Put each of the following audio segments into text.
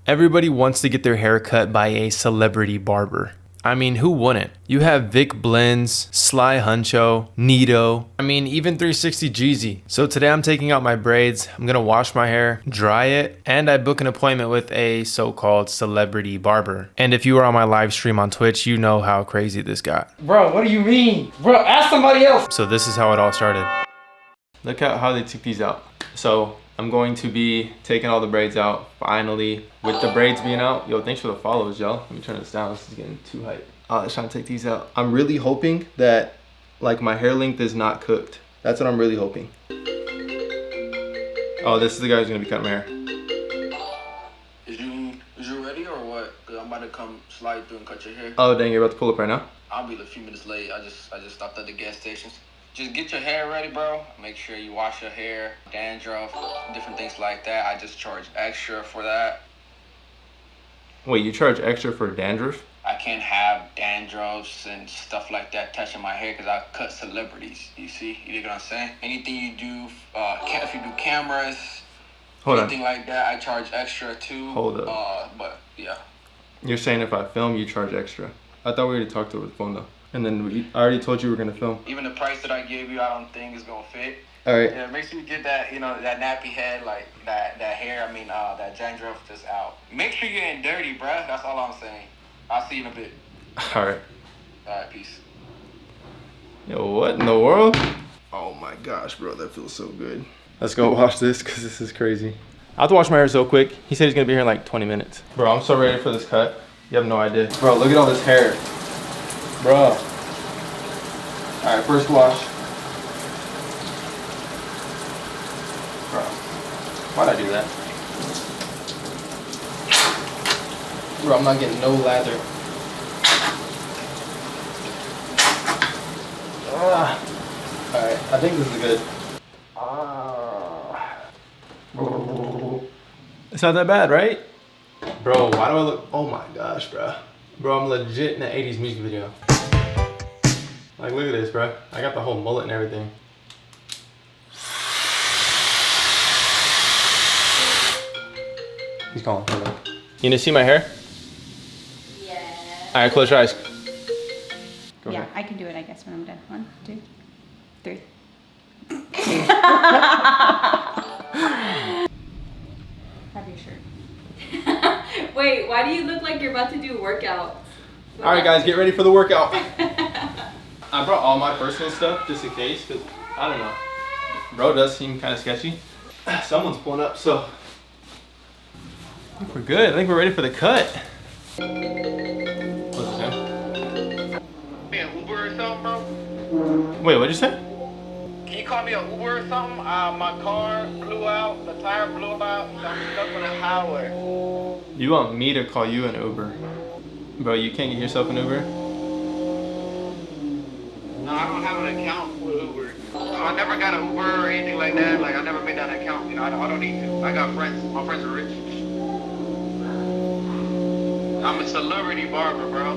Everybody wants to get their hair cut by a celebrity barber. I mean, who wouldn't? You have Vic Blends, Sly Huncho, Nito, I mean, even 360 Jeezy. So today I'm taking out my braids, I'm gonna wash my hair, dry it, and I book an appointment with a so-called celebrity barber. And if you were on my live stream on Twitch, you know how crazy this got. Bro, what do you mean? Bro, ask somebody else. So this is how it all started. Look at how they took these out. So I'm going to be taking all the braids out finally. With the braids being out, yo, thanks for the follows, y'all. Let me turn this down, this is getting too hype. Let's try to take these out. I'm really hoping that like my hair length is not cooked. That's what I'm really hoping. Oh, this is the guy who's gonna be cutting my hair. Is you ready or what? Cause I'm about to come slide through and cut your hair. Oh dang, you're about to pull up right now? I'll be a few minutes late. I just stopped at the gas stations. Just get your hair ready, bro. Make sure you wash your hair, dandruff, different things like that. I just charge extra for that. Wait, you charge extra for dandruff? I can't have dandruffs and stuff like that touching my hair because I cut celebrities. You see? You get what I'm saying? Anything you do, if you do cameras, anything like that, I charge extra too. Hold up. But yeah. You're saying if I film, you charge extra? I thought we already talked over the phone though. And then I already told you we were gonna film. Even the price that I gave you, I don't think is gonna fit. All right. Yeah, make sure you get that, that nappy head, like that hair. I mean, that dandruff just out. Make sure you're in dirty, bruh. That's all I'm saying. I'll see you in a bit. All right. All right, peace. Yo, what in the world? Oh my gosh, bro, that feels so good. Let's go wash this because this is crazy. I have to wash my hair so quick. He said he's gonna be here in like 20 minutes. Bro, I'm so ready for this cut. You have no idea. Bro, look at all this hair. Bro. All right, first wash. Bro, why'd I do that? Bro, I'm not getting no lather. Alright, I think this is good. It's not that bad, right? Bro, why do I look, oh my gosh, bro. Bro, I'm legit in an 80s music video. Like, look at this, bro. I got the whole mullet and everything. He's calling, hold on. You gonna see my hair? Yeah. All right, close your eyes. Go Yeah, ahead. I can do it, I guess, when I'm done. 1, 2, 3. Have your shirt. Wait, why do you look like you're about to do a workout? All right, guys, get ready for the workout. I brought all my personal stuff just in case, because I don't know. Bro does seem kind of sketcy. Someone's pulling up, so I think we're good. I think we're ready for the cut. What's this, man? Be an Uber or something, bro? Wait, what'd you say? Can you call me an Uber or something? My car blew out, the tire blew out, so I'm stuck on the highway. You want me to call you an Uber? Bro, you can't get yourself an Uber? No, I don't have an account with Uber. So I never got an Uber or anything like that. Like, I never made that account. I don't need to. I got friends. My friends are rich. I'm a celebrity barber, bro.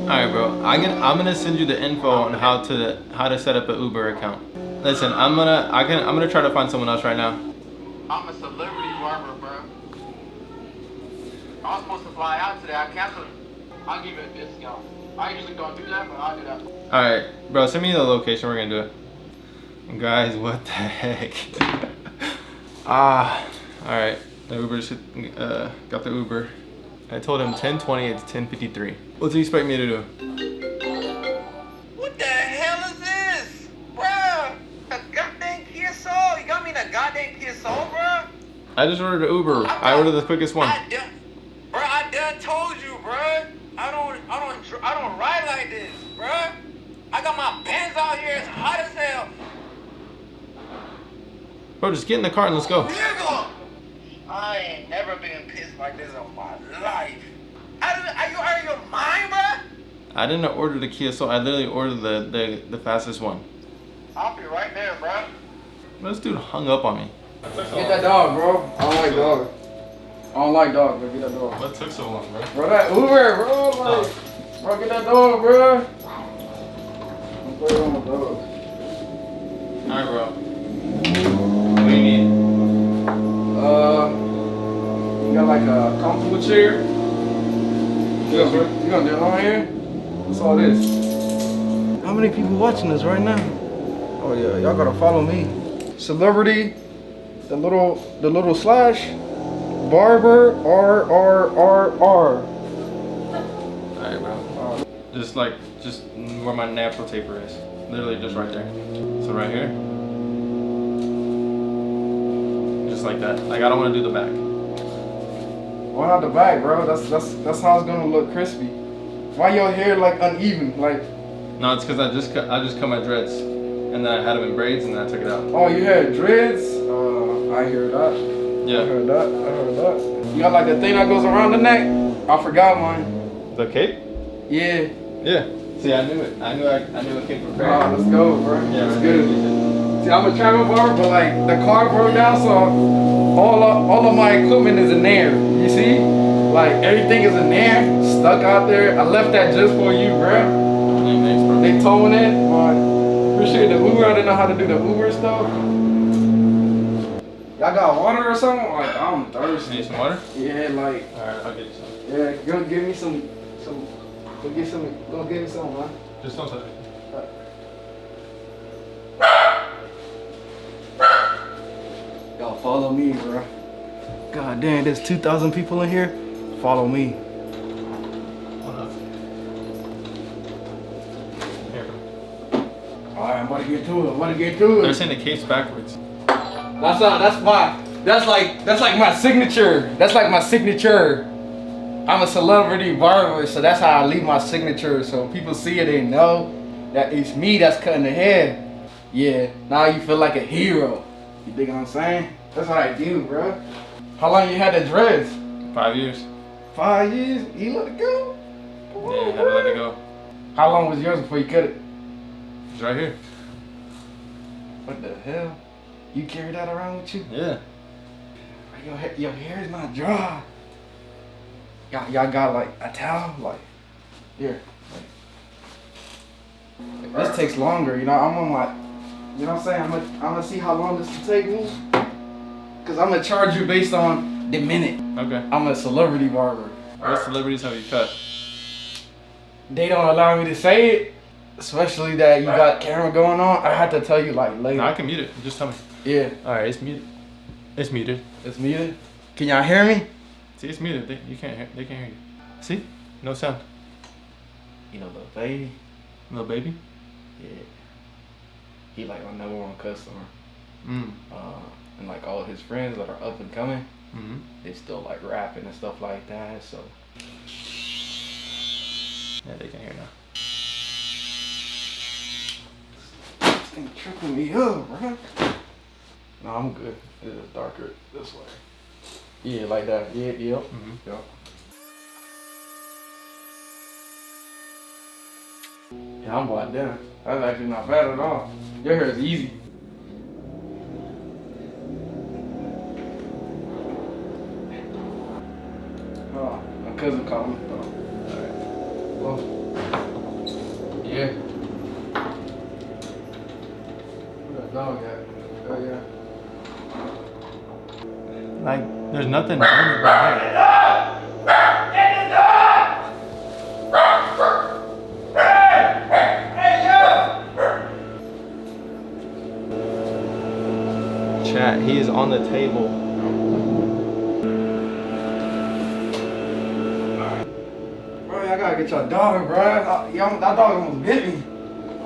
All right, bro. I'm gonna send you the info on how to set up an Uber account. Listen, I'm gonna try to find someone else right now. I'm a celebrity barber, bro. I was supposed to fly out today. I canceled. I'll give you a discount. I usually don't do that, but I'll do that. All right, bro. Send me the location. We're gonna do it. Guys, what the heck? All right. The Uber got the Uber. I told him 10:20. It's 10:53. What do you expect me to do? What the hell is this, bro? A goddamn Kia Soul? You got me in a goddamn Kia Soul, bro? I just ordered an Uber. I ordered the quickest one. I done told you, bro. I don't ride like this, bro. I got my pants out here. It's hot as hell. Bro, just get in the car and let's go. Nigga, I ain't never been pissed like this in my life. Are you out of your mind, bro? I didn't order the Kia Soul. I literally ordered the fastest one. I'll be right there, bro. This dude hung up on me. Get that dog, bro. I don't like dogs. I don't like dogs, bro. Get that dog. What took so long, bro? Bro, that Uber, bro. Like, bro, get that dog, bro. I'm playing on my dogs. Alright, bro. What do you need? You got like a comfortable chair. You gonna do it on here? What's all this? How many people watching this right now? Oh yeah, y'all gotta follow me. Celebrity, the little slash, Barber, R. Alright, bro. Just where my natural taper is. Literally just right there. So right here. Just like that. Like I don't want to do the back. Why not the back, bro? That's how it's gonna look crispy. Why your hair like uneven? Like No, it's because I just cut my dreads, and then I had them in braids, and then I took it out. oh, you had dreads? I hear that. Yeah. I heard that. You got like the thing that goes around the neck? I forgot mine. The cape? Yeah. Yeah. See, I knew it. I knew a cape for prayer. Let's go, bro. Yeah, Let's right. get it. See, I'm a travel barber, but like the car broke down, so all of my equipment is in there. You see? Like everything is in there, stuck out there. I left that just for you, bro. Hey, thanks, bro. They towing it, but appreciate the Uber. I didn't know how to do the Uber stuff. Y'all got water or something? Like I'm thirsty. Need some water? Yeah, like Alright, I'll get you some. yeah. Go give me some. Go get me some, man. Just don't touch it. Y'all follow me, bro. God damn, there's 2,000 people in here. Follow me. Hold up. Here. Alright, I'm about to get to it. They're saying the cape's backwards. That's like my signature. That's like my signature. I'm a celebrity barber, so that's how I leave my signature. So when people see it, they know that it's me that's cutting the hair. Yeah, now you feel like a hero. You dig what I'm saying? That's what I do, bro. How long you had the dreads? 5 years. 5 years? You let it go? Come on, Yeah, had to let it go. How long was yours before you cut it? It's right here. What the hell? You carry that around with you? Yeah. Your hair is not dry. Y'all got like a towel? Like, here. Like, this takes longer, you know? I'm on my, you know what I'm saying? I'm gonna see how long this will take me. Cause I'm gonna charge you based on the minute. Okay. I'm a celebrity barber. What celebrities have you cut? They don't allow me to say it, especially that you got camera going on. I have to tell you like later. No, I can mute it. Just tell me. Yeah. Alright, it's muted. It's muted. It's muted. Can y'all hear me? See, it's muted. They can't hear you. See? No sound. You know, little baby. Little baby? Yeah. He like my #1 customer. Mm. And like all his friends that are up and coming, Mm-hmm. they still like rapping and stuff like that. So Yeah, they can hear now. this thing tripping me up, bro. No, I'm good. It is darker this way. Yeah, like that. Yeah, yeah. Mm-hmm. Yeah. Yeah, I'm about done. That's actually not bad at all. Your hair is easy. Oh, my cousin called me. Oh, alright. Well, yeah. Where that dog at? Oh, yeah. Like, there's nothing wrong with my hair. Chat, he is on the table. Bro, I gotta get your dog, bro. That dog almost bit me.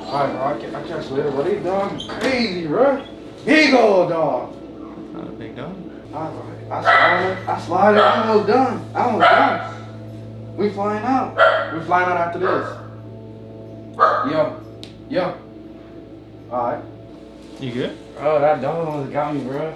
Alright, bro, I'll catch you later. But these dogs crazy, bro. Big old dog. Not a big dog. Alright, I slide it. I'm almost done. We flying out. We flying out after this. Yo. Alright. You good? Bro, that dog almost got me, bro.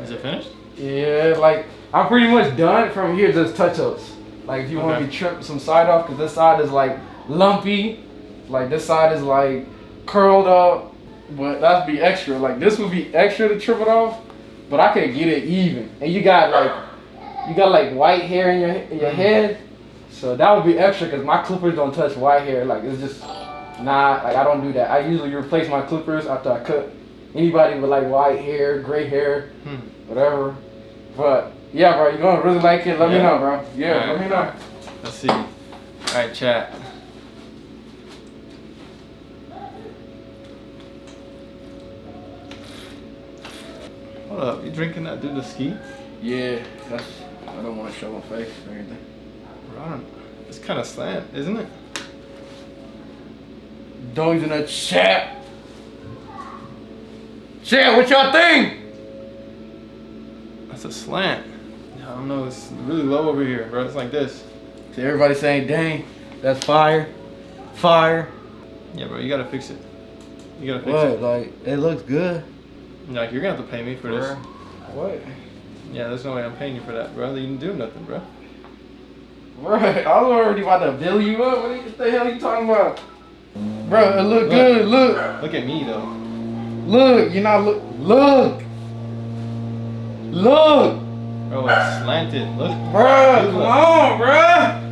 Is it finished? Yeah, like, I'm pretty much done from here, just touch-ups. Like, if you want Okay. me to trim some side off, because this side is, like, lumpy. Like, this side is, like, curled up. But that'd be extra. Like, this would be extra to trim it off. But I could get it even. And you got, like, white hair in your head. So that would be extra, because my clippers don't touch white hair. Like, it's just Nah, like I don't do that. I usually replace my clippers after I cut. Anybody with like white hair, gray hair, whatever. But yeah, bro, you gonna really like it? Let me know, bro. Yeah, let me know. Right. Let's see. All right, chat. Hold up, you drinking that dude the ski? Yeah, that's. I don't want to show my face or anything. Ron, it's kind of slant, isn't it? Dogs in the chat. Chat, what y'all think? That's a slant. I don't know, it's really low over here, bro. It's like this. See, everybody saying, dang, that's fire. Fire. Yeah, bro, you gotta fix it. You gotta fix What? it. Like, it looks good. Like, you're gonna have to pay me for this. What? Yeah, there's no way I'm paying you for that, bro. You didn't do nothing, bro. Bro, I was already about to bill you up. What the hell are you talking about? Bro, it look good. Look. Look at me, though. Look. You're not look. Look. Look. Bro, it's slanted. Look. Bro, come on, bro.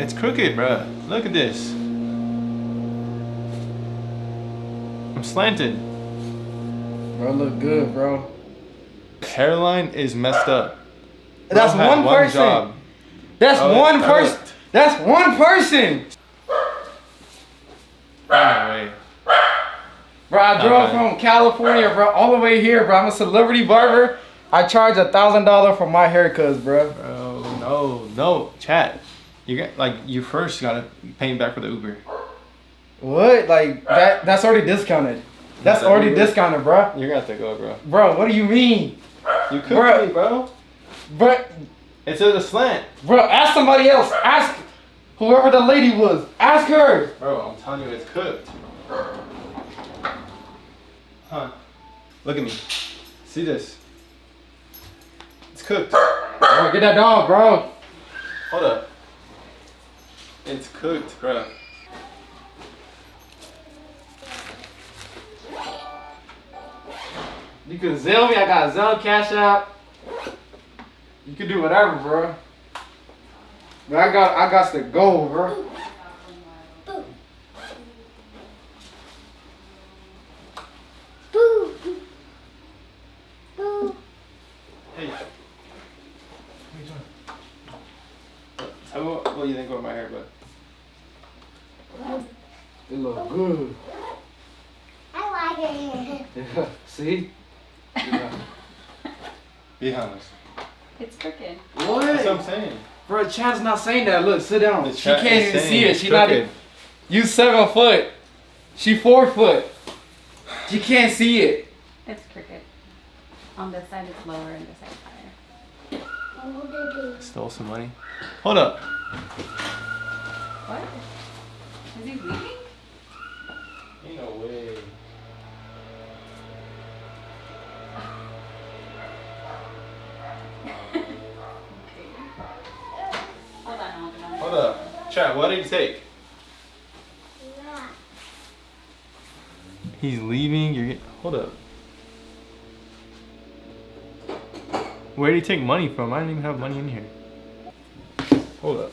It's crooked, bro. Look at this. I'm slanted. Bro, look good, bro. Hairline is messed up. That's Bro had one person. job. That's Oh, one it person. hurt. That's one person. Anyway. Bro, I drove Okay. from California, bro, all the way here, bro. I'm a celebrity barber. I charge $1,000 for my haircuts, bro. Bro, no, chat. You first gotta pay me back for the Uber. What? Like that's already discounted. That's That already Uber? discounted, bro. You're gonna have to go, bro. Bro, what do you mean? You cooked Bro. me, bro. Bro, It's at a slant. bro, ask somebody else. Ask whoever the lady was. Ask her. Bro, I'm telling you, it's cooked. Huh. Look at me. See this? It's cooked. Bro, get that dog, bro. Hold up. It's cooked, bro. You can Zelle me. I got Zelle, Cash App. You can do whatever, bro. But I got to go, bro. Hey. Tell me what you think about my hair, bud. It look good. I like it. See? Be honest. It's crooked. What? That's what I'm saying. Bro, Chad's not saying that. Look, sit down. The She chat can't is even saying see it. it's She not crooked. even. You 7 foot. She 4 foot. She can't see it. It's crooked. On this side it's lower and this side higher. Stole some money. Hold up. What? Is he leaving? Ain't no way. Hold on. Hold up. Chat, what did he take? He's leaving. Hold up. Where did he take money from? I don't even have money in here. Hold up.